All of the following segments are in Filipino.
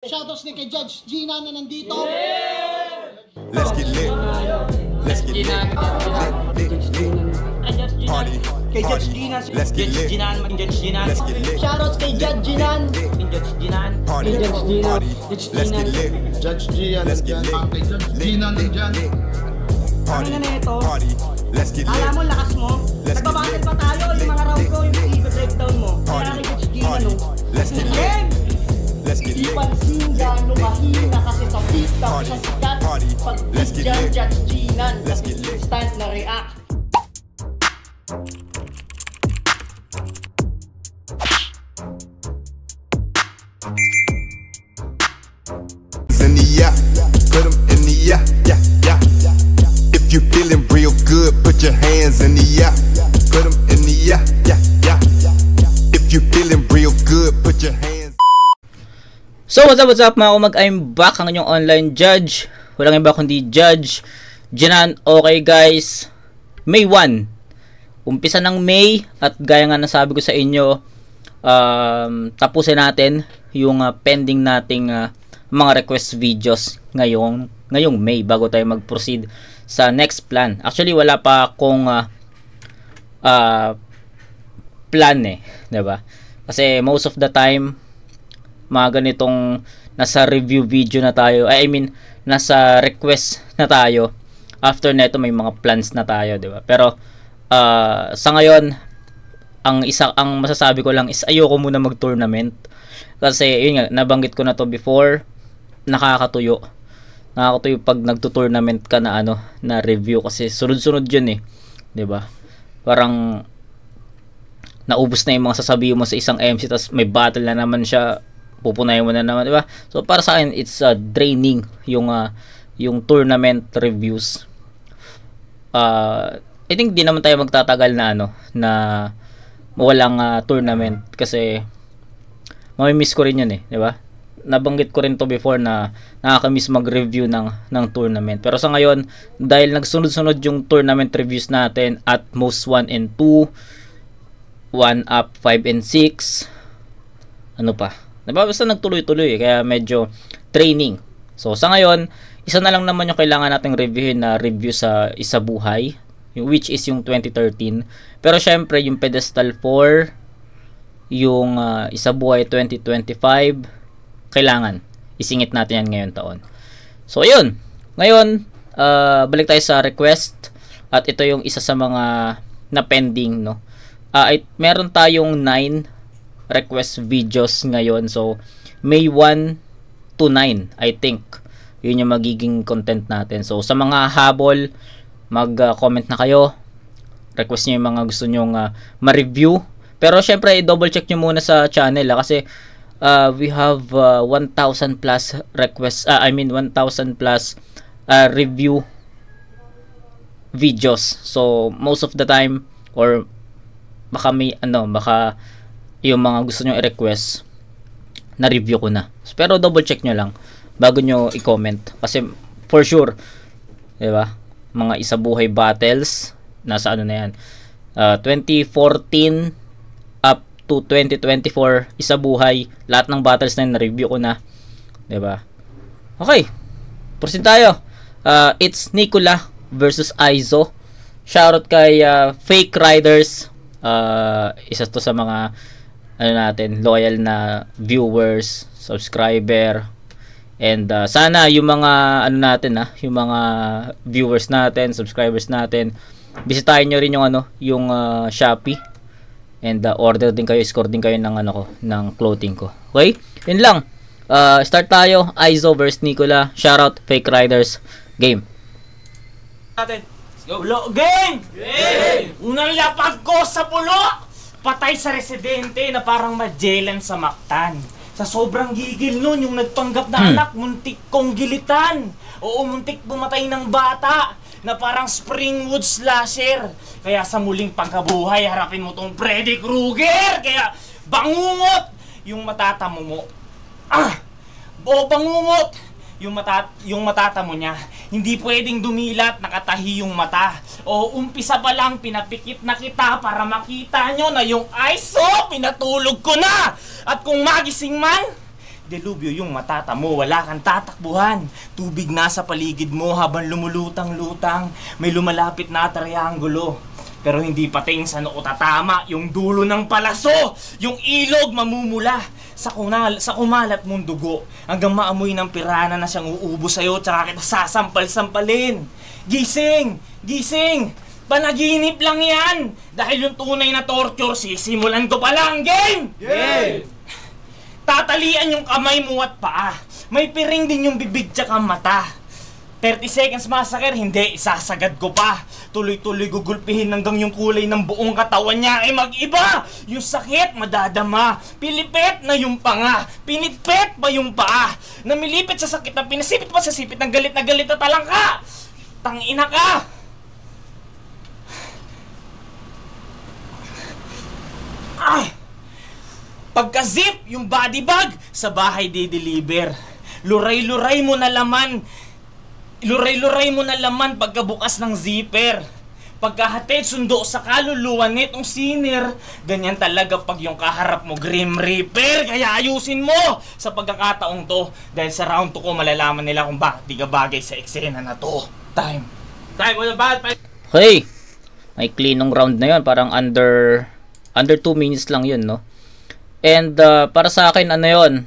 Shoutouts ni kay Judge Gina na nandito. Let's get lit. Let's get lit. Party. Kay Judge Gina. Let's get lit. Let's get lit. Shoutouts kay Judge Gina. Party. Party. Let's get lit. Judge Gian. Let's get lit. Kay Judge Gina nandyan. Party. Ano na ito? Party. Let's get lit. Alam mo, lakas mo. Let's get Nagbabattle lit. pa tayo. Yung mga round ko, yung i-breakdown mo. Party. Kaya kay Judge Gina, Party. no? Let's get lit. Game! Let's get Di lit. pansin gano'ng mahina kasi sa pista Party. siya sikat. Party. Pag Let's get dyan lit. Judge Gina, Let's get lit. instant na react. In the yeah, put 'em in the yeah, yeah, yeah. If you feeling real good, put your hands in the yeah, put 'em in the yeah, yeah, yeah. If you feeling real good, put your hands. So what's up mga umag, I'm back, ang inyong online judge. Walang iba kundi Judge Jinan. Okay guys, May 1, umpisa ng May, at gaya nga nasabi ko sa inyo, tapusin natin yung pending nating mga request videos ngayong May bago tayo mag-proceed sa next plan. Actually wala pa akong plan diba? Kasi most of the time mga ganitong nasa review video na tayo, I mean nasa request na tayo. After neto may mga plans na tayo, diba? Pero sa ngayon ang masasabi ko lang is ayoko muna mag-tournament kasi yun nga, nabanggit ko na to before, nakakatuyo pag nagto-tournament ka na na review, kasi sunod-sunod yun 'di ba? Parang naubos na yung mga sasabihin mo sa isang MC, tas may battle na naman siya, pupunayin mo na naman, 'di ba? So para sa akin it's draining yung tournament reviews. I think di naman tayo magtatagal na na walang tournament, kasi mamimiss ko rin yun 'di ba? Nabanggit ko rin to before na nakakamiss mag-review ng tournament. Pero sa ngayon, dahil nagsunod-sunod yung tournament reviews natin at most 1 and 2, 1 up 5 and 6, ano pa? Basta nagtuloy-tuloy kaya medyo training. So sa ngayon, isa na lang naman yung kailangan nating reviewin na review sa Isa Buhay, which is yung 2013. Pero syempre yung Pedestal 4, yung Isa Buhay 2025, kailangan isingit natin yan ngayon taon. So ayun, ngayon balik tayo sa request, at ito yung isa sa mga na pending, no. Meron tayong 9 request videos ngayon. So May 1 to 9, I think yun yung magiging content natin. So sa mga habol, mag-comment na kayo, request niyo yung mga gusto nyong ma-review. Pero syempre i-double check nyo muna sa channel kasi we have 1,000 plus requests, 1,000 plus review videos. So most of the time, or baka may baka yung mga gusto nyo i-request na review ko na. Pero double check nyo lang bago nyo i-comment, kasi for sure, 'di ba? Mga Isa Buhay battles nasa na yan, 2014 up to 2024 Isa Buhay, lahat ng battles na yun na-review ko na, 'di ba? Okay, proceed tayo. It's Nicola versus Aizo. Shoutout kay Fake Riders, isa to sa mga natin, loyal na viewers, subscriber, and sana yung mga natin, yung mga viewers natin, subscribers natin, bisitahin nyo rin yung Shopee, and order din kayo, score din kayo ng ng clothing ko. Okay? Yun lang. Start tayo. Aizo versus Nicola. Shoutout Fake Riders. Game. Natin. Pulo. Game! Game! Unang lapag ko sa pulo! Patay sa residente na parang magellan sa Mactan. Sa sobrang gigil nun, yung nagpanggap na anak, muntik kong gilitan. Oo, muntik bumatay ng bata na parang Springwood slasher. Kaya sa muling pagkabuhay, harapin mo tong Freddy Krueger. Kaya bangungot yung matatamo mo. Bangungot yung matatamo niya. Hindi pwedeng dumilat, nakatahi yung mata. O umpisa pa lang, pinapikit na kita para makita nyo na yung ISO, pinatulog ko na. At kung magising man, Delubyo yung matata mo, wala kang tatakbuhan. Tubig na sa paligid mo habang lumulutang-lutang. May lumalapit na trianggulo. Pero hindi pating sa noo tatama yung dulo ng palaso. Yung ilog mamumula sa kumalat mong dugo. Hanggang maamoy ng pirana na siyang uubo sa'yo tsaka kita sasampal-sampalin. Gising! Gising! Panaginip lang yan! Dahil yung tunay na torture, sisimulan ko pa lang, game! Game! Tatalian yung kamay mo at paa. May piring din yung bibig tsaka mata. 30 seconds massacre, hindi, isasagad ko pa. Tuloy-tuloy gugulpihin hanggang yung kulay ng buong katawan niya ay mag-iba. Yung sakit, madadama. Pilipet na yung panga. Pinipet pa yung paa. Namilipit sa sakit na pinasipit pa sa sipit ng galit na talangka. Tangina ka! Ay! Pagka-zip yung body bag, sa bahay di-deliver. Luray-luray mo na laman. Luray-luray mo na laman pagkabukas ng zipper. Pagkahatid sundo sa kaluluwa nitong sinner, ganyan talaga pag yung kaharap mo Grim Reaper. Kaya ayusin mo sa pagkakataong to. Dahil sa round 2 ko malalaman nila kung bakit di ka bagay sa eksena na to. Time. Time, wala ba? Hey! May cleanong round na yun. Parang under 2 minutes lang yun, no? And para sa akin, ano yun?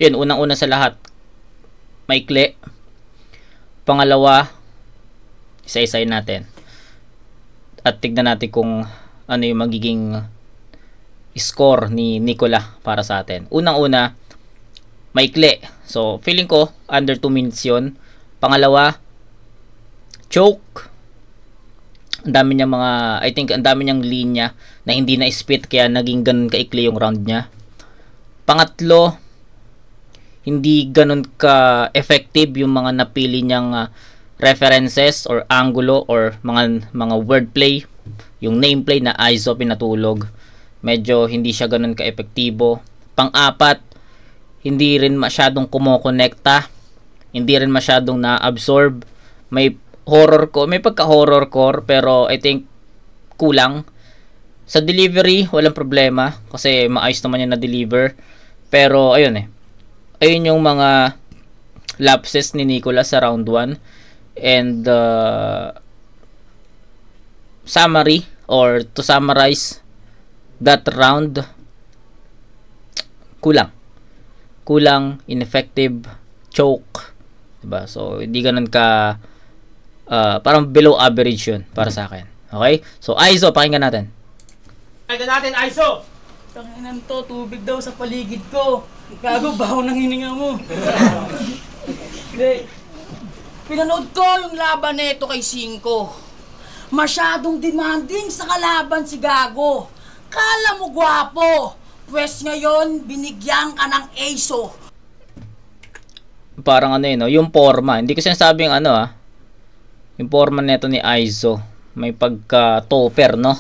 Yun, unang-una sa lahat. Maikli. Pangalawa, isa-isayin natin. At tignan natin kung ano yung magiging score ni Nicola para sa atin. Unang-una, maikli. So, feeling ko, under 2 minutes yun. Pangalawa, choke. Ang dami niyang ang dami niyang linya na hindi na spit kaya naging ganun kaikli yung round niya. Pangatlo, hindi ganun ka effective yung mga napili niyang references or angulo or mga wordplay, yung nameplay na Aizo pinatulog. Medyo hindi siya ganun ka epektibo. Pang-apat, hindi rin masyadong kumokonekta, hindi rin masyadong na-absorb. May pagka-horror core pero I think kulang. Sa delivery, walang problema kasi maayos naman yung na-deliver. Pero ayun ayun yung mga lapses ni Nicolas sa round 1. And summary or to summarize that round, kulang, ineffective, choke, diba? So hindi ganun ka parang below average yun para sa akin. Okay? So Aizo, pakinggan natin. Aizo! Tanginan to, tubig daw sa paligid ko. Gago, baho ng hininga mo. Hindi. Pinanood ko yung laban nito kay Cinco. Masyadong demanding sa kalaban si Gago. Kala mo gwapo. Pwes ngayon, binigyan ka ng Aizo. Parang no? Yung forma. Hindi ko sinasabing yung forma nito ni Aizo. May pagka-topper, no?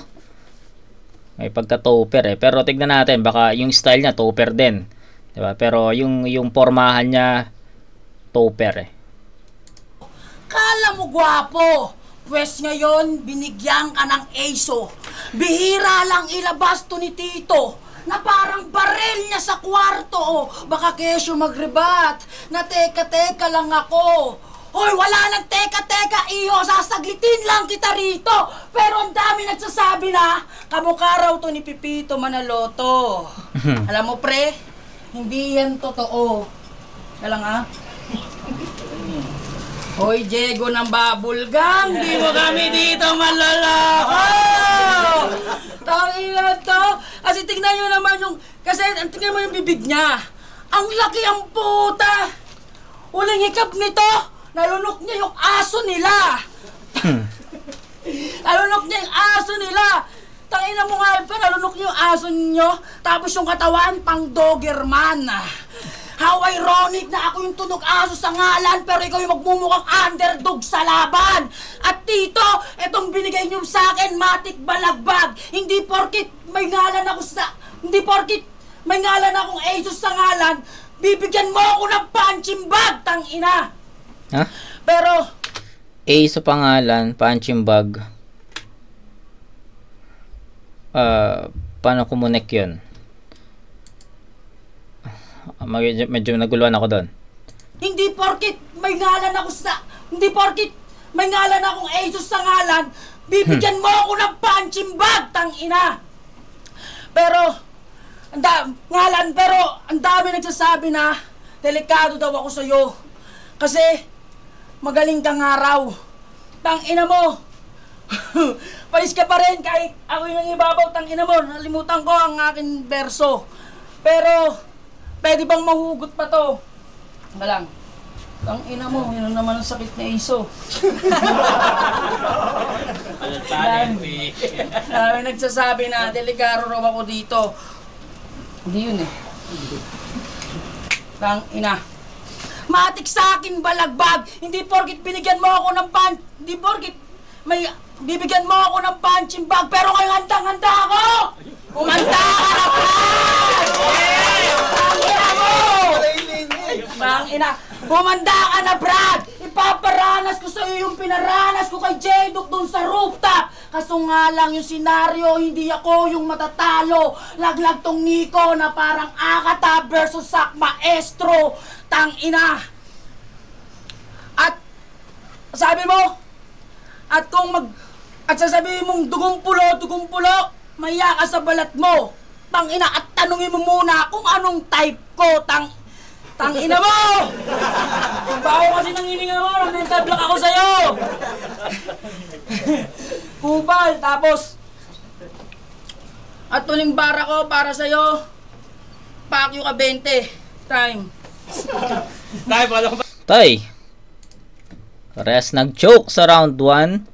May pagka-topper Pero tignan natin, baka yung style niya topper din. Diba? Pero yung formahan niya topper Kala mo gwapo. Pwes ngayon, binigyan ka ng Aizo. Bihira lang ilabas to ni Tito na parang baril niya sa kwarto. Baka kesyo magrebat na teka lang ako. Hoy, wala nang teka, iho, sasaglitin lang kita rito. Pero ang dami nagsasabi na, kamukha raw to ni Pipito Manaloto. Alam mo, pre, hindi yan totoo. Kaya Hoy, Diego ng Babulgang, di mo kami dito maloloko! Tangina to! Kasi tingnan nyo naman tingnan mo yung bibig niya. Ang laki ang puta! Uling hikap nito! Nalunok niya yung aso nila! Nalunok niya yung aso nila! Tangina mo nga, nalunok niya yung aso niyo, tapos yung katawan, pang Doberman. How ironic na ako yung tunog aso sa ngalan, pero ikaw yung magmumukhang underdog sa laban! At Tito, itong binigay niyo sa akin, matik balagbag! Hindi porkit may ngalan akong Aizo sa ngalan, bibigyan mo ako ng punching bag, tangina! Ha? Pero sa pangalan, punching bag. Paano kumunek yun? medyo naguluhan ako doon. Hindi porkit may ngalan akong Asus sa ngalan, bibigyan mo ako ng punching bag, tangina. Pero ang dami nagsasabi na delikado daw ako sa'yo. Kasi magaling kang araw. Tangina mo. Palis ka pa rin kahit ako yung nangibabaw, tangina mo. Nalimutan ko ang aking verso. Pero pwede bang mahugot pa to? Malang. Tangina mo, yun naman ang sakit na iso. Dami nagsasabi na delikado raw ako dito. Hindi yun eh. Tangina. Matik sa akin balagbag. Hindi porkit binigyan mo ako ng hindi porkit bibigyan mo ako ng punching bag, pero ngayon handang-handa ako! Kumanta ka na, Brad! Tangina mo! Tangina! Kumanda ka na, Brad! Ipaparanas ko sa'yo yung pinaranas ko kay J-Duck dun sa rooftop! Kaso nga lang yung senaryo, hindi ako yung matatalo. Laglag tong Nico na parang Akata versus Sak Maestro. Tangina! At sabi mo, at sasabihin mong dugong pulo, maya ka sa balat mo. Tangina, at tanungin mo muna kung anong type ko, tangina mo! Kung baho kasi nang hininga mo, nag-mental block ako sa'yo! Kupal, tapos at tuling bara ko para sa'yo, pakyo ka 20. Time. Tay, parehas nag-choke sa round 1.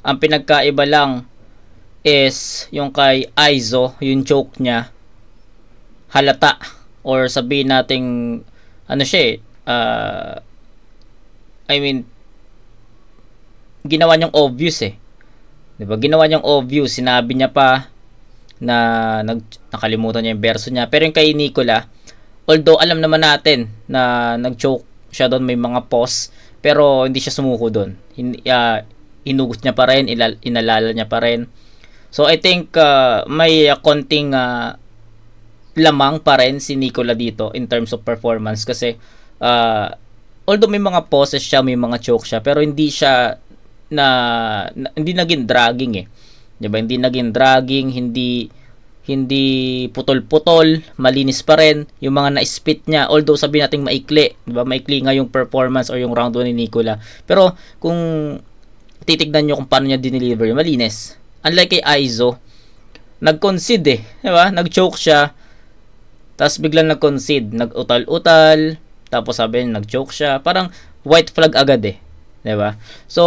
Ang pinagkaiba lang is yung kay Aizo, yung choke niya halata, or sabihin nating ano siya ginawa niyang obvious eh. 'Di ba? Ginawa niyang obvious, sinabi niya pa na nakalimutan niya yung verso niya. Pero yung kay Nicola, although alam naman natin na nag-choke siya doon, may mga pause, pero hindi siya sumuko doon. Inugot niya pa rin, inalala niya pa rin. So I think may konting lamang pa rin si Nicola dito in terms of performance, kasi although may mga poses siya, may mga choke siya, pero hindi siya hindi naging dragging eh. 'Di ba? Hindi naging dragging, hindi putol-putol, malinis pa rin yung mga na-spit niya. Although sabi nating maikli, 'di ba? Maikli nga yung performance or yung round 1 ni Nicola. Pero kung titignan niyo kung paano niya dineliver, malinis. Unlike kay Aizo, nag-concede eh, 'di ba? Nag-choke siya, tapos biglang nag-concede, nag-utal-utal, tapos sabi niya nag-choke siya. Parang white flag agad eh, 'di ba? So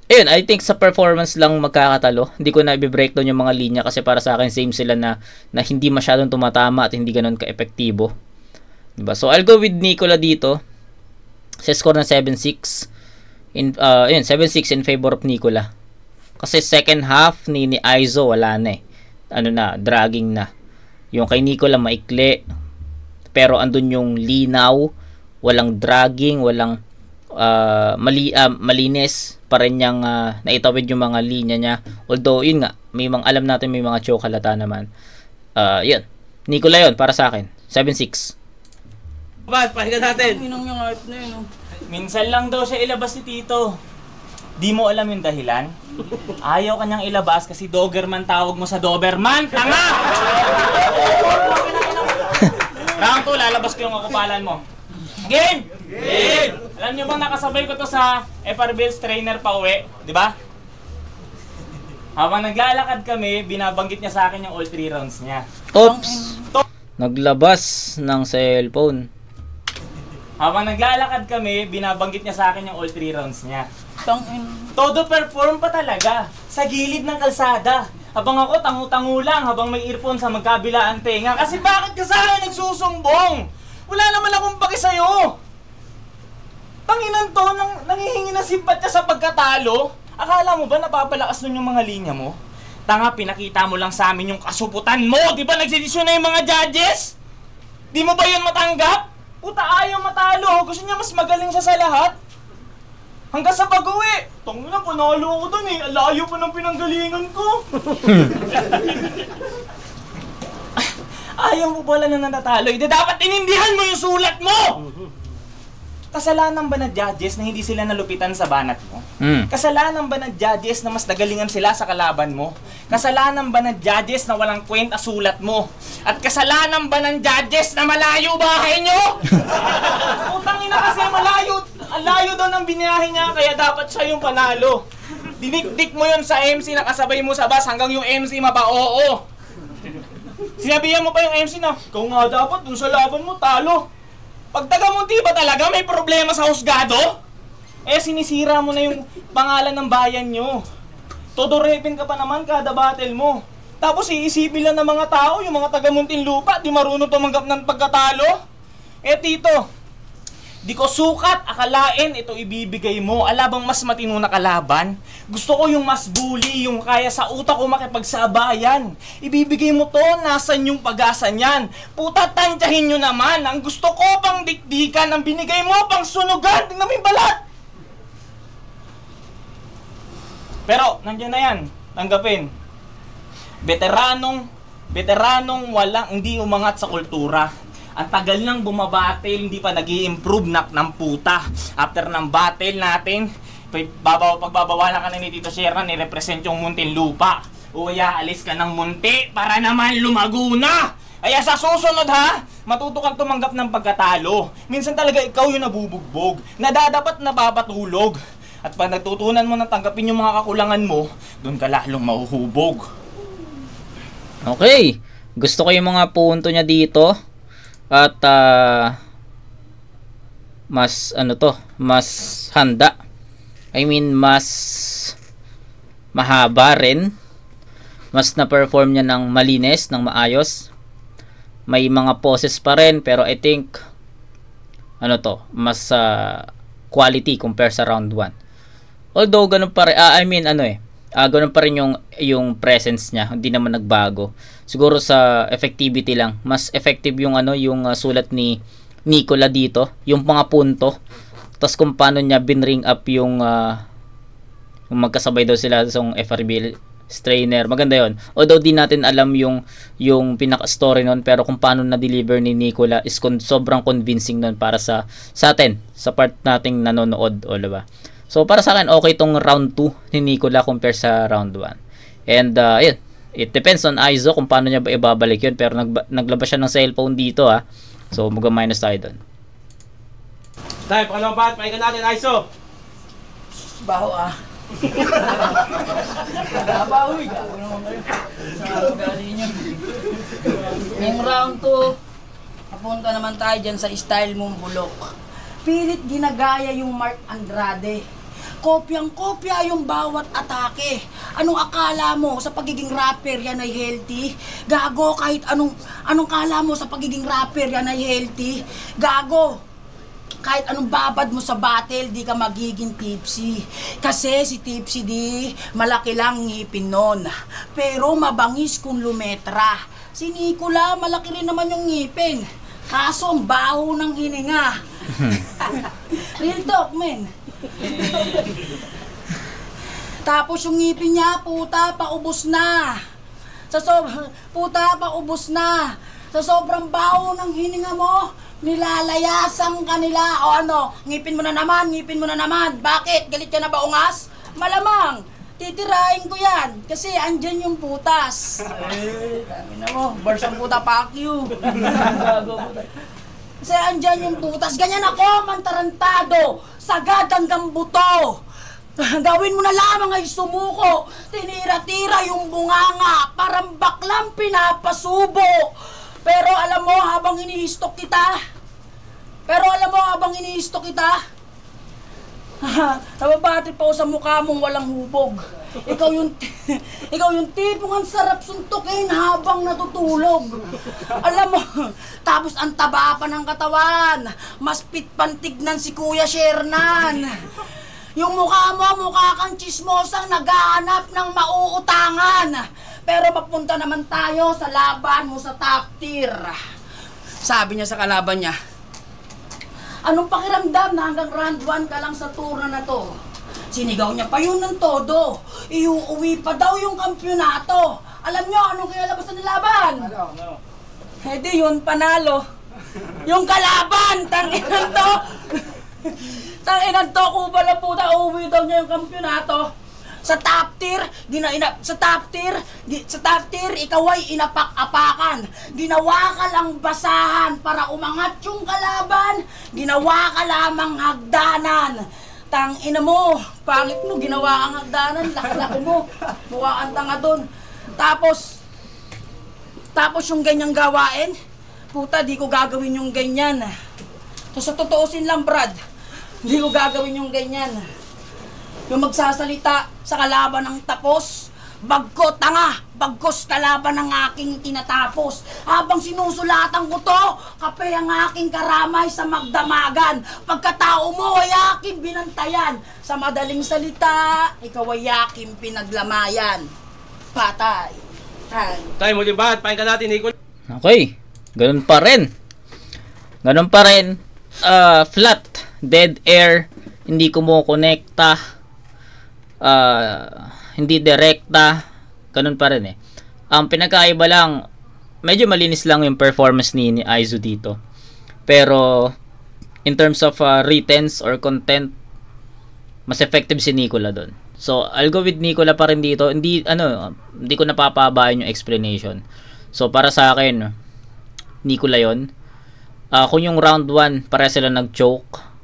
ayun, I think sa performance lang magkakatalo. Hindi ko na i-breakdown yung mga linya kasi para sa akin same sila na hindi masyadong tumatama at hindi ganoon ka-epektibo. Diba? So I'll go with Nicola dito. Sa score na 7-6. 7-6 in favor of Nicola. Kasi second half ni Aizo wala na eh. Dragging na. Yung kay Nicola maikli. Pero andun yung linaw, walang dragging, walang malinis pa rin niyang naitawid yung mga linya niya. Although yun nga, alam natin may mga choke halata naman. Yun, Nicola yun para sa akin. 7-6. Pahinga natin. Inong yung hype na yun. Minsan lang daw siya ilabas si Tito. Di mo alam yung dahilan? Ayaw kanyang ilabas kasi Doberman tawag mo sa Doberman. Tanga! Round 2, lalabas ko yung kakupalan mo. Game! Game! Alam nyo bang nakasabay ko to sa FRB's trainer pa uwi? Di ba? Habang naglalakad kami, binabanggit niya sa akin yung all 3 rounds niya. Oops! Naglabas ng cellphone. Habang naglalakad kami, binabanggit niya sa akin yung all 3 rounds niya. Todo perform pa talaga sa gilid ng kalsada. Habang ako tangu-tangu lang habang may earphone sa magkabilaan tenga. Kasi bakit ka sa akin nagsusumbong? Wala naman akong paki sa'yo. Tanginan to, nangihingi na simpatya sa pagkatalo. Akala mo ba napapalakas nun yung mga linya mo? Tanga, pinakita mo lang sa amin yung kasuputan mo. Di ba nagsedisyon na yung mga judges? Di mo ba yun matanggap? Puta, ayaw matalo. Gusto niya mas magaling siya sa lahat. Hanggang sa pag-uwi. Tangina, panalo ako dun eh. Alayo pa ng pinanggalingan ko. Ayaw mo pala na natatalo. Hindi dapat inindihan mo yung sulat mo! Kasalanan ba ng judges na hindi sila nalupitan sa banat mo? Kasalanan ba ng judges na mas nagalingan sila sa kalaban mo? Kasalanan ba ng judges na walang kwenta sulat mo? At kasalanan ba ng judges na malayo bahay nyo? Putang ina kasi layo daw ng biniyahe niya, kaya dapat siya yung panalo. Dinikdik mo yun sa MC na kasabay mo sa bus hanggang yung MC mapa-oo. Sinabihan mo pa yung MC na, ikaw nga dapat dun sa laban mo, talo. Pag taga-Munti ba talaga may problema sa husgado? Eh sinisira mo na yung pangalan ng bayan nyo. Todorepin ka pa naman kada battle mo. Tapos iisipin lang ng mga tao, yung mga taga-Muntinlupa, di marunong tumanggap ng pagkatalo. Eh tito, di ko sukat akalain ito ibibigay mo. Alabang mas matino na kalaban. Gusto ko yung mas bully, yung kaya sa utak ko makipagsabayan. Ibibigay mo to, nasan yung pag-asa niyan? Puta, tansyahin nyo naman. Ang gusto ko pang dikdikan, ang binigay mo pang sunugan. Tingnan mo yung balat. Pero, nandiyan na yan. Tanggapin. Veteranong walang, hindi umangat sa kultura. Ang tagal nang bumabattle, hindi pa nag-i-improve ng puta. After ng battle natin, pagbabawalan ka na ni Tito Sherman, ni-represent yung Muntinlupa. O kaya alis ka ng Munti para naman lumago na. Kaya sa susunod ha, matuto kang tumanggap ng pagkatalo. Minsan talaga ikaw yung nabubugbog, nadadapat napapatulog. At pag nagtutunan mo na tanggapin yung mga kakulangan mo, doon ka lalong mahuhubog. Okay, gusto ko yung mga punto niya dito. At mas mas handa. I mean, mas mahaba rin. Mas na-perform niya ng malinis, ng maayos. May mga poses pa rin, pero I think mas quality compare sa round 1. Although ganun pa rin, ganun pa rin yung presence niya, hindi naman nagbago. Siguro sa effectivity lang, mas effective yung sulat ni Nicola dito, yung mga punto. Tapos kung paano niya binring up yung magkasabay daw sila sa FRB strainer, maganda yon. Although di natin alam yung pinaka-story nun, pero kung paano na-deliver ni Nicola is sobrang convincing nun para sa atin, sa part nating nanonood, o diba? So para sa akin, okay tong round 2 ni Nicola compare sa round 1. And yun, it depends on Aizo kung paano niya ba ibabalik yun. Pero naglabas siya ng cellphone dito ha. So mag-minus tayo doon. Tayo, pangalawang bat, pahinga natin, Aizo. Baho Baho Yung round 2, papunta naman tayo dyan sa style mong bulok. Pilit ginagaya yung Mark Andrade. Kopyang-kopya yung bawat atake. Anong akala mo sa pagiging rapper yan ay healthy? Gago, kahit anong kala mo sa pagiging rapper yan ay healthy? Gago, kahit anong babad mo sa battle, di ka magiging tipsy. Kasi si Tipsy di, malaki lang ngipin nun. Pero mabangis kung lumetra. Si Nicola, malaki rin naman yung ngipin. Kaso ang baho ng hininga. Real talk, men. Tapos yung ngipin niya, puta, paubos na. Paubos na. Sa sobrang baho ng hininga mo, nilalayasan ka nila. O ngipin mo na naman. Bakit? Galit ka na ba, ungas? Malamang, titirahin ko yan. Kasi andyan yung putas. Dami na mo, barsang puta, fuck you. Kasi andyan yung putas. Ganyan ako, mantarantado. Sagad hanggang buto. Gawin mo na lamang ay sumuko. Tinira-tira yung bunganga. Parang baklang pinapasubo. Pero alam mo, habang inihistok kita, nababati pa ako sa mukha mong walang hubog. Ikaw yung tipong ang sarap suntukin habang natutulog. Alam mo, tapos ang taba pa ng katawan. Mas pitpan tignan si Kuya Shernan. Yung mukha kang chismosang naghahanap ng mauutangan. Pero mapunta naman tayo sa laban mo sa top tier. Sabi niya sa kalaban niya, anong pakiramdam na hanggang round 1 ka lang sa turno na to? Sinigaw niya pa yun ng todo. Iuuwi pa daw yung kampyonato. Alam niyo anong kinalabasan ng laban? di yun, panalo. Yung kalaban, tanginan to. Tanginan to, kubala puta, uuwi daw niya yung kampyonato. Sa top tier, sa top tier, ikaw ay inapak-apakan. Ginawa ka lang basahan para umangat yung kalaban. Ginawa ka lamang hagdanan. Tangina mo, pangit mo, ginawa kang hagdanan, laki-laki mo. Mukha kang tanga dun. Tapos yung ganyang gawain, puta, di ko gagawin yung ganyan. So, sa totoosin lang, Brad, di ko gagawin yung ganyan. Yung magsasalita sa kalaban ng tapos, bagko tanga, bagkos kalaban ng aking tinatapos. Habang sinusulatan ko to, kape ang aking karamay sa magdamagan. Pagkatao mo ay aking binantayan. Sa madaling salita, ikaw ay aking pinaglamayan. Patay. Tayo mo din ba? Pakinggan natin, Nicol. Okay, ganun pa rin. Flat, dead air, hindi kumukonekta, hindi direkta, ganun pa rin eh. Ang pinagkaiba lang, medyo malinis lang yung performance ni Aizo dito. Pero, in terms of retents or content, mas effective si Nicola doon. So, I'll go with Nicola pa rin dito. Hindi ko napapabayan yung explanation. So, para sa akin, Nicola yon. Kung yung round 1, para sila nag-choke.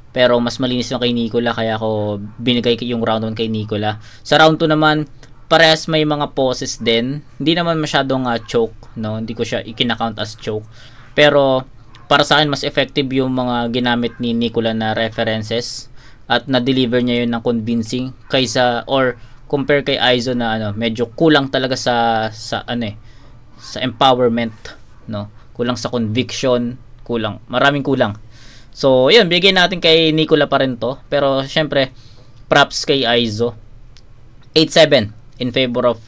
Pero mas malinis yung kay Nicola, kaya ako binigay yung round 1 kay Nicola. Sa round 2 naman, parehas may mga poses din. Hindi naman masyadong choke, no? Hindi ko siya ikinakount as choke. Pero, para sa akin, mas effective yung mga ginamit ni Nicola na references. At na-deliver niya yun ng convincing kaysa or compare kay Aizo na medyo kulang talaga sa empowerment, no? Kulang sa conviction, maraming kulang. So, yun, bigay natin kay Nicola pa rin to. Pero syempre, props kay Aizo. 8-7 in favor of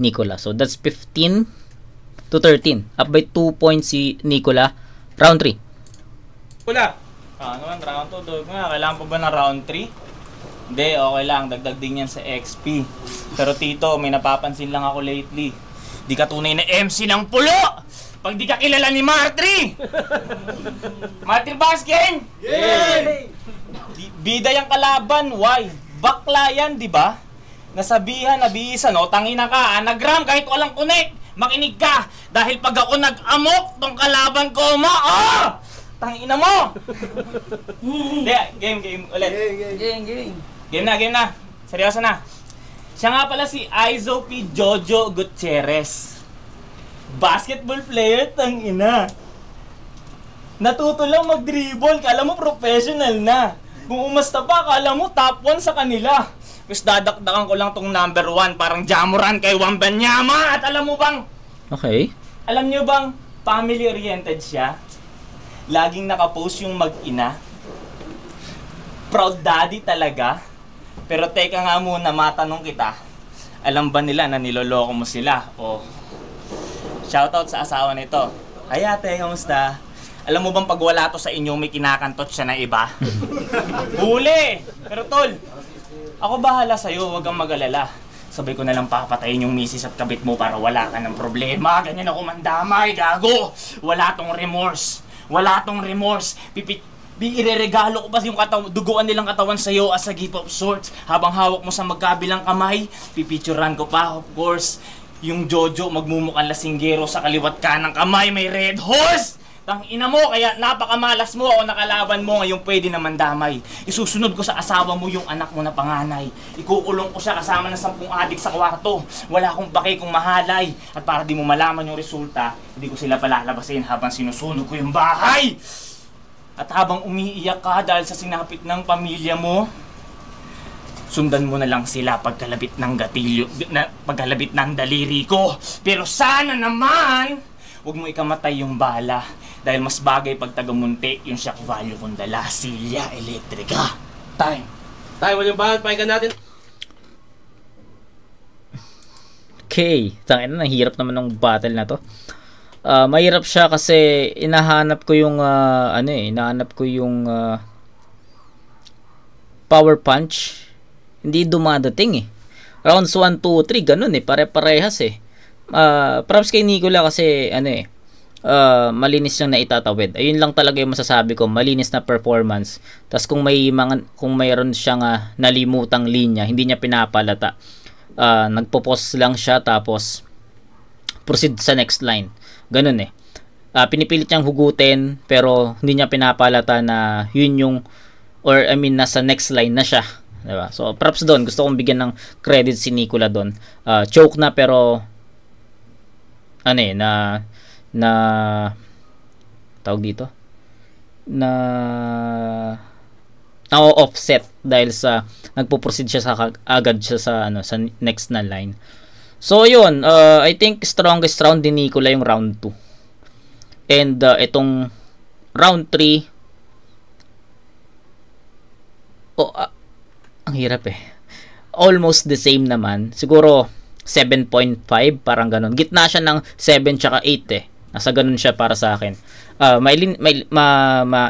Nicola. So, that's 15 to 13. Up by 2 points si Nicola. Round 3. Kula. Naman, round 2, dog nga. Kailangan pa ba ng round 3? Hindi, okay lang. Dagdag din yan sa XP. Pero Tito, may napapansin lang ako lately. Di ka tunay na MC ng pulo! Pag di ka kilala ni Martri! Martri Baskin! Yay! Bida yung kalaban, why? Bakla yan, di ba? Nasabihan, nabihisan, tangina ka, anagram kahit walang connect. Makinig ka, dahil pag ako nag-amok, tong kalaban ko, tangina mo! Game ulit. Game na. Seryoso na. Siya nga pala si Aizo P. Jojo Gutierrez. Basketball player, tangina. Natuto lang mag-dribble, kala mo professional na. Kung umasta pa, kala mo top 1 sa kanila. Tapos dadakdakan ko lang tong number 1, parang Jamoran kay Wembanyama. At alam mo bang, Okay. alam nyo bang, family-oriented siya? Laging nakapost yung mag-ina. Proud daddy talaga. Pero teka nga muna, matanong kita. Alam ba nila na niloloko mo sila? Shoutout sa asawa nito. Ay ate, kamusta? Alam mo bang pag wala to sa inyo, may kinakantot siya na iba? Huli! Pero tol, ako bahala sa'yo, huwag kang mag-alala. Sabay ko na lang papatayin yung misis at kabit mo para wala ka ng problema. Ganyan ako mandamay, gago! Wala tong remorse. Ireregalo ko pa yung duguan nilang katawan sa'yo as a gift of sorts. Habang hawak mo sa magkabilang kamay, pipicturan ko pa, of course, yung Jojo magmumukhang lasinggero sa kaliwat ka ng kamay, may red horse! Tangina mo, kaya napakamalas mo o nakalaban mo ngayong pwede naman damay. Isusunod ko sa asawa mo yung anak mo na panganay. Ikukulong ko siya kasama ng 10 adik sa kwarto. Wala akong pake kung mahalay. At para di mo malaman yung resulta, hindi ko sila palalabasin habang sinusunog ko yung bahay. At habang umiiyak ka dahil sa sinapit ng pamilya mo, sundan mo na lang sila pagkalabit ng pagkalabit ng daliri ko. Pero sana naman, huwag mo ikamatay yung bala. Dahil mas bagay pag tagamunti yung shock value kung dala, silya, elektrika. Time. Tayo mo din ba? Pakinggan natin. Okay. Tangina, hirap naman ng battle na to. Mahirap siya kasi hinahanap ko yung power punch. Hindi dumadating eh. Rounds 1, 2, 3 ganun eh, pare-parehas eh. Props kay Nicola kasi malinis siyang naitatawid. Ayun lang talaga yung masasabi ko, malinis na performance. Tas kung mayroon siyang nalimutang linya, hindi niya pinapalata. Nagpo-pause lang siya tapos proceed sa next line. Ganun eh. Pinipilit niyang hugutin pero hindi niya pinapalata na yun yung nasa next line na siya. Diba? So, props doon. Gusto kong bigyan ng credit si Nicola doon. Choke na pero na tawag dito? Na-offset dahil sa nagpo-proceed siya agad siya sa next na line. So, yun. I think strongest round ni Nicola yung round 2. And itong round 3 ang hirap eh. Almost the same naman. Siguro 7.5 parang ganun. Gitna siya ng 7 tsaka 8 eh. Nasa ganun siya para sa akin.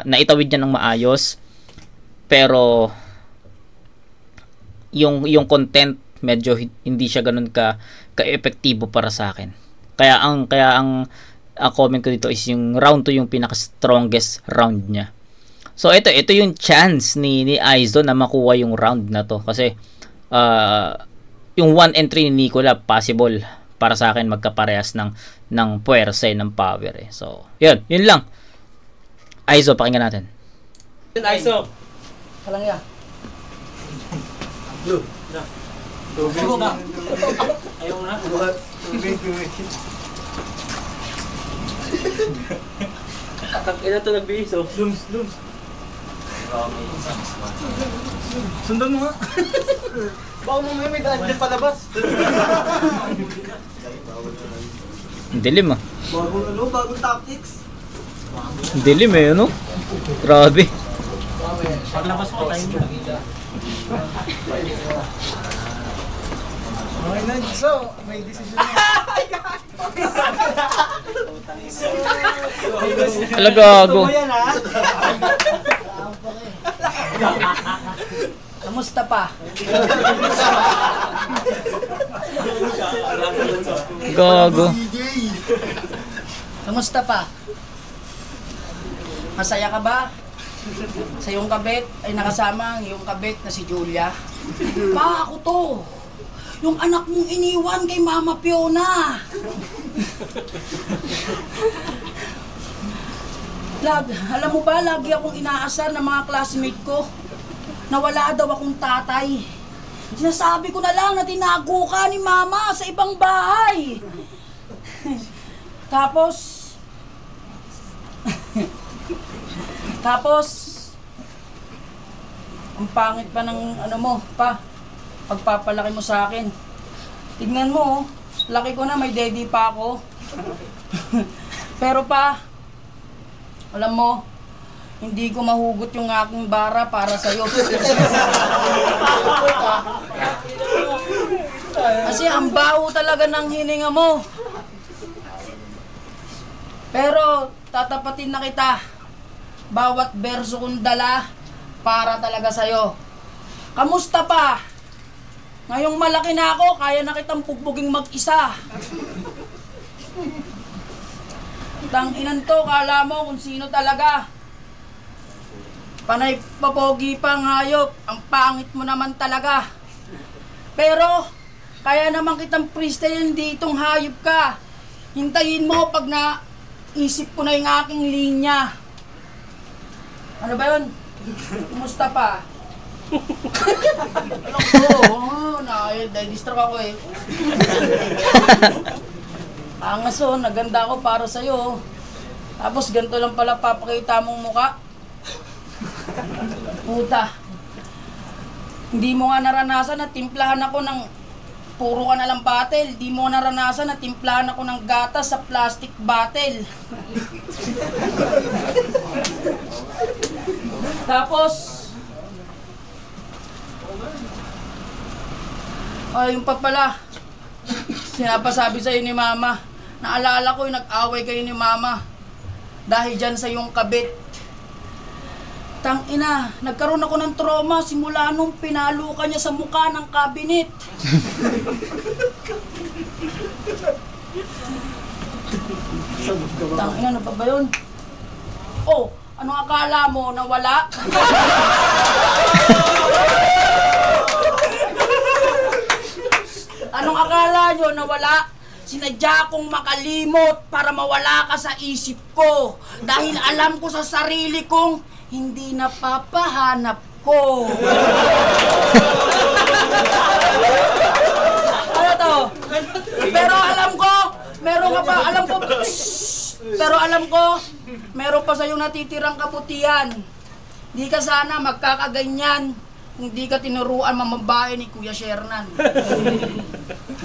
Naitawid niya ng maayos. Pero yung content medyo hindi siya ganun ka-epektibo para sa akin. Kaya ang comment ko dito is yung round 2 yung pinaka-strongest round niya. So ito yung chance ni Aizo na makuha yung round na to kasi yung 1 and 3 ni Nicola possible para sa akin magkaparehas ng puwersa ng power eh. So yun lang. Aizo, pakinggan natin. Aizo. Kalang ya. Sugo ka. Ayaw na. Ina to nagbihiso. Lums. Sundan mo nga. Baka mamaya may daan dyan palabas. Dilim ah. Bagong tactics. Dilim eh, ano? Grabe. Paglabas mo tayo. Okay na, so may decision na. Alagago. Kamusta pa? Gago. Kamusta pa? Masaya ka ba? Sa iyong kabit ay nakasama ang iyong kabit na si Julia. Pa, ako to. Yung anak mong iniwan kay Mama Fiona. Alam mo ba, lagi akong inaasar ng mga classmate ko na wala daw akong tatay. Sinasabi ko na lang na tinago ka ni Mama sa ibang bahay. Tapos, ang pangit pa ng pagpapalaki mo sa akin. Tignan mo, laki ko na, may daddy pa ako. Pero pa, alam mo, hindi ko mahugot yung aking bara para sa'yo. Kasi ang baho talaga ng hininga mo. Pero, tatapatin na kita. Bawat berso kong dala, para talaga sa'yo. Kamusta pa? Ngayong malaki na ako, kaya na kitang pugbuging mag-isa. Tanginan to, kala mo kung sino talaga. Panay papogi pang hayop, ang pangit mo naman talaga. Pero, kaya naman kitang pristayin ditong hayop ka. Hintayin mo pag naisip ko na yung aking linya. Ano ba yun? Kumusta pa? Alam ko, na-distract ako eh. Angas oh, naganda ako para sa'yo. Tapos ganito lang pala papakita mong muka. Puta. Hindi mo nga naranasan na timplahan ako ng puro ka na lang bottle. Hindi mo naranasan na timplahan ako ng gatas sa plastic bottle. Tapos, yung pa pala, sinapasabi sa'yo ni Mama, naalala ko yung nag-away kayo ni Mama dahil dyan sa yung kabit. Tangina, nagkaroon ako ng trauma simula nung pinalo ka niya sa mukha ng cabinet. Tangina, ano pa ba yun? Oh, anong akala mo na wala? Anong akala nyo na wala? Sinadya kong makalimot para mawala ka sa isip ko. Dahil alam ko sa sarili kong hindi napapahanap ko. Ano to? Pero alam ko, meron ka pa, alam ko, pero alam ko, meron pa sa'yong natitirang kabutihan. Di ka sana magkakaganyan kung di ka tinuruan mamabae ni Kuya Shernan.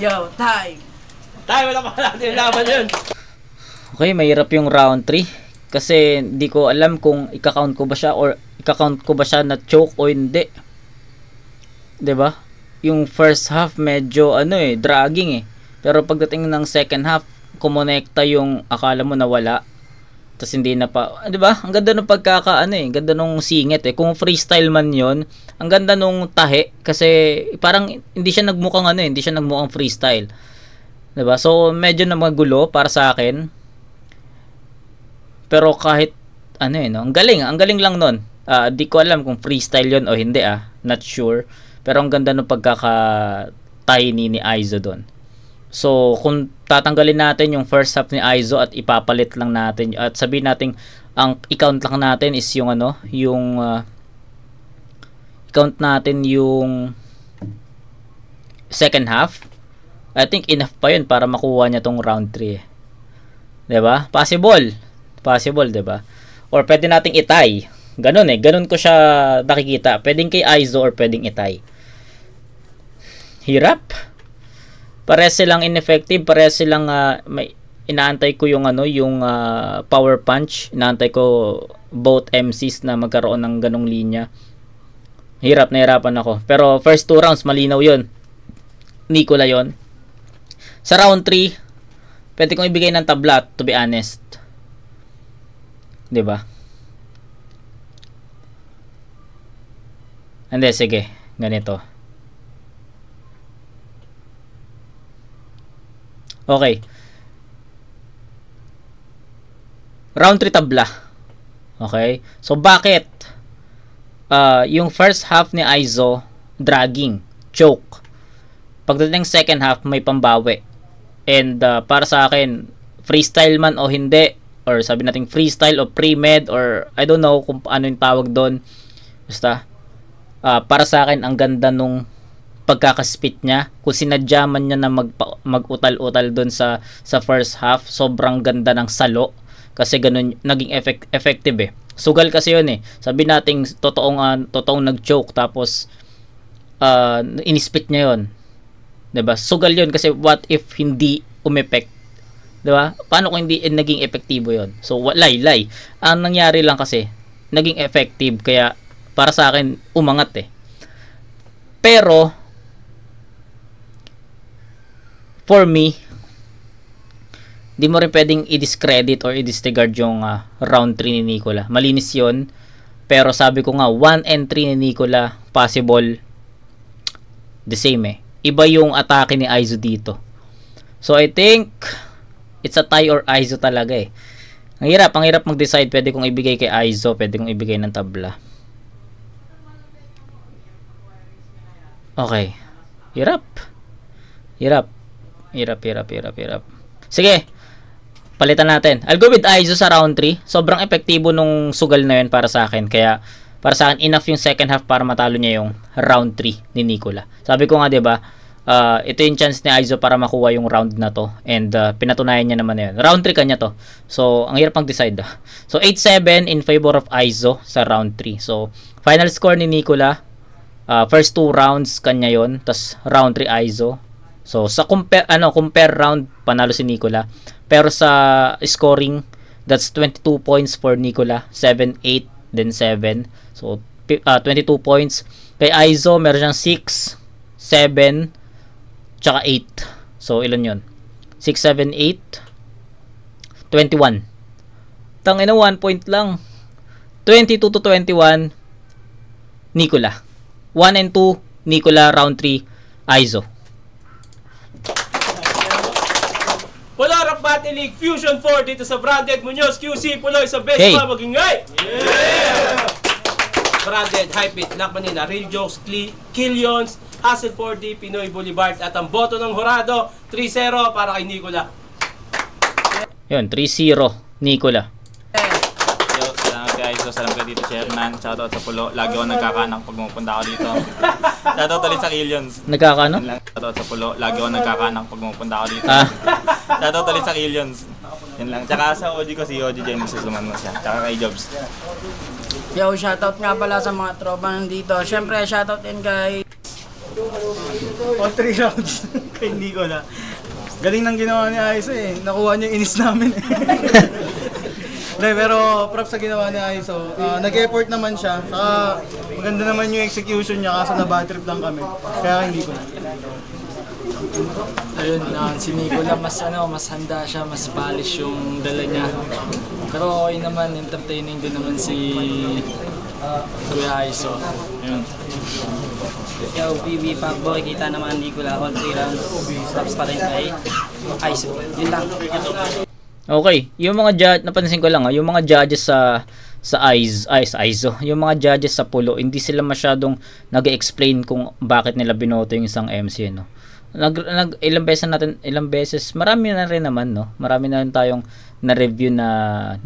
Yo, time. Tayo, wala pa natin laban yun. Okay, mahirap yung round 3 kasi hindi ko alam kung ika-count ko ba siya or ika-count ko ba siya na choke o hindi. 'Di ba? Yung first half medyo dragging eh. Pero pagdating ng second half, kumonekta yung akala mo na wala. Tapos hindi na pa, 'di ba? Ang ganda ng ganda nung singit eh. Kung freestyle man 'yon, ang ganda nung tahe kasi parang hindi siya nagmukhang hindi siya nagmukhang freestyle. 'Di ba? So medyo na magulo para sa akin. Pero kahit ang galing lang nun. Di ko alam kung freestyle 'yon o hindi not sure. Pero ang ganda ng pagkaka-tiny ni Aizo doon. So kung tatanggalin natin yung first half ni Aizo at ipapalit lang natin at sabihin natin ang i-count lang natin is yung i-count natin yung second half. I think enough pa yun para makuha niya tong round 3 eh. 'Di ba? Possible, 'di ba? Or pwede nating itay. Ganun ko siya nakikita. Pwedeng kay Aizo or pwedeng itay. Hirap. Parehas silang ineffective, parehas silang may inaantay ko yung power punch. Inaantay ko both MCs na magkaroon ng ganong linya. Nahirapan ako. Pero first 2 rounds malinaw 'yon. Nicola 'yon. Sa round 3, pwede kong ibigay ng tabla, to be honest. 'Di ba? Hindi, sige. Ganito. Okay. Round 3 tabla. Okay? So, bakit? Yung first half ni Aizo, dragging, choke. Pagdating second half, may pambawi. And para sa akin, freestyle man o hindi, or sabi natin freestyle o pre-med, or I don't know kung ano yung tawag doon. Basta, para sa akin, ang ganda nung pagkakaspit niya. Kung sinadya man niya na mag-utal-utal doon sa first half, sobrang ganda ng salo. Kasi ganun, naging effective eh. Sugal kasi yun eh. Sabi natin, totoong nag-choke, tapos, inispit niya yun. 'Di ba? Sugal 'yun kasi what if hindi umepek? 'Di ba? Paano kung hindi naging epektibo 'yon? So lay. Ang nangyari lang kasi naging effective kaya para sa akin umangat eh. Pero for me, di mo rin pwedeng i-discredit or i-disregard yung round 3 ni Nicola. Malinis 'yon. Pero sabi ko nga 1 and 3 ni Nicola possible the same eh. Iba yung atake ni Aizo dito. So I think it's a tie or Aizo talaga eh. Ang hirap mag-decide. Pwede kong ibigay kay Aizo, pwede kong ibigay ng tabla. Okay. Hirap. Sige. Palitan natin. I'll go with Aizo sa round 3. Sobrang epektibo nung sugal na yun para sa akin. Kaya para sa akin, enough yung second half para matalo niya yung round 3 ni Nicola. Sabi ko nga, diba, ito yung chance ni Aizo para makuha yung round na to. And pinatunayan niya naman na yun. Round 3 kanya to. So, ang hirap mag-decide. So, 8-7 in favor of Aizo sa round 3. So, final score ni Nicola, first 2 rounds kanya yon, tas round 3 Aizo. So, sa compare round, panalo si Nicola. Pero sa scoring, that's 22 points for Nicola, 7-8, then 7. So, 22 points. Kay Aizo, meron siyang 6, 7, tsaka 8. So, ilan yun? 6, 7, 8, 21. Tangina, 1 point lang. 22-21, Nicola. 1 and 2, Nicola, round 3, Aizo. Wala Rock Battle League Fusion 4 dito sa Branded Munoz QC Puloy sa best Hey. pa magingay. Yeah! Branded, Hypeit, Black Manila, Real Jokes, Killions, Hustle 4D, Pinoy Boulevard at ang boto ng Horado 3-0 para kay Nicola. Yun, 3-0, Nicola. Yo, salamat guys. So, salamat ka dito, Sherman. Shoutout sa Pulo. Lagi ako nagkakanak pag pumunta ako dito. Shoutout ulit sa Killions. Nagkakano? Yun lang. Shoutout sa Pulo. Lagi ako nagkakanak pag pumunta ako dito. Ah. Shoutout ulit sa Killions. Yun lang. Tsaka sa OG ko, si OG Genesis luman mo siya. Tsaka kay Jobs. Yo, shoutout nga pala sa mga tropa nandito. Siyempre, shoutout din kay... All 3 rounds kay Nicola. Galing nang ginawa ni Aiso eh. Nakuha niya yung inis namin eh. Hindi, pero props sa ginawa ni Aiso. Nag-effort naman siya. Saka maganda naman yung execution niya kaso na bad trip lang kami. Kaya hindi ko na. Ayun, si Nicola mas handa siya, mas polish yung dala niya. Pero okay naman, entertaining din naman si Kuya Aiso. Ayun. Yo, PB Pagboy, kita naman Nicola all 3 rounds. Props pa rin kay Aiso. Yun lang. Okay, yung mga judge, napansin ko lang yung mga judges sa ISO, yung mga judges sa Pulo, hindi sila masyadong nag-explain kung bakit nila binoto yung isang MC, no. Ilang beses, marami na rin naman, no. Marami na rin tayong na-review na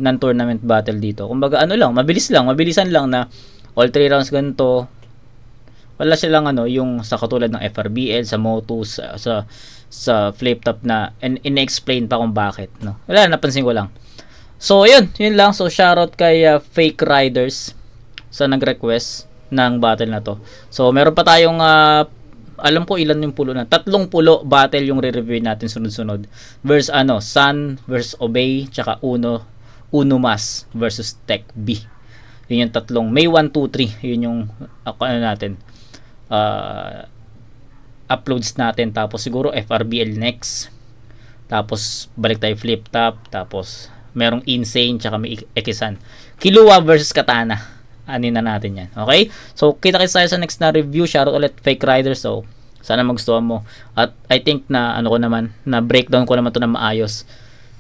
non-tournament battle dito. Kumbaga mabilisan lang na all 3 rounds ganito. Wala silang yung sa katulad ng FRBL, sa Moto, sa flip top na in-explain pa kung bakit, no. Wala, napansin ko lang. So yun lang. So shoutout kay Fake Riders sa nag-request ng battle na to. So meron pa tayong alam ko ilan yung pulo na. 3 pulo battle yung re-review natin sunod-sunod. Versus Sun versus Obey, tsaka Uno Mas versus Tech B. Yun yung 3. May 1, 2, 3. Yun yung natin. Uploads natin, tapos siguro FRBL next, tapos balik tayo flip top, tapos merong Insane tsaka may Ekisan. Killua versus Katana, anin na natin yan. Okay, so kita-kits tayo sa next na review. Shoutout ulit Fake Rider. So sana magustuhan mo, at I think na na breakdown ko naman to na maayos.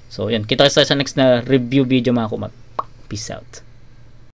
So yan, kita-kits tayo sa next na review video mga kumat. Peace out.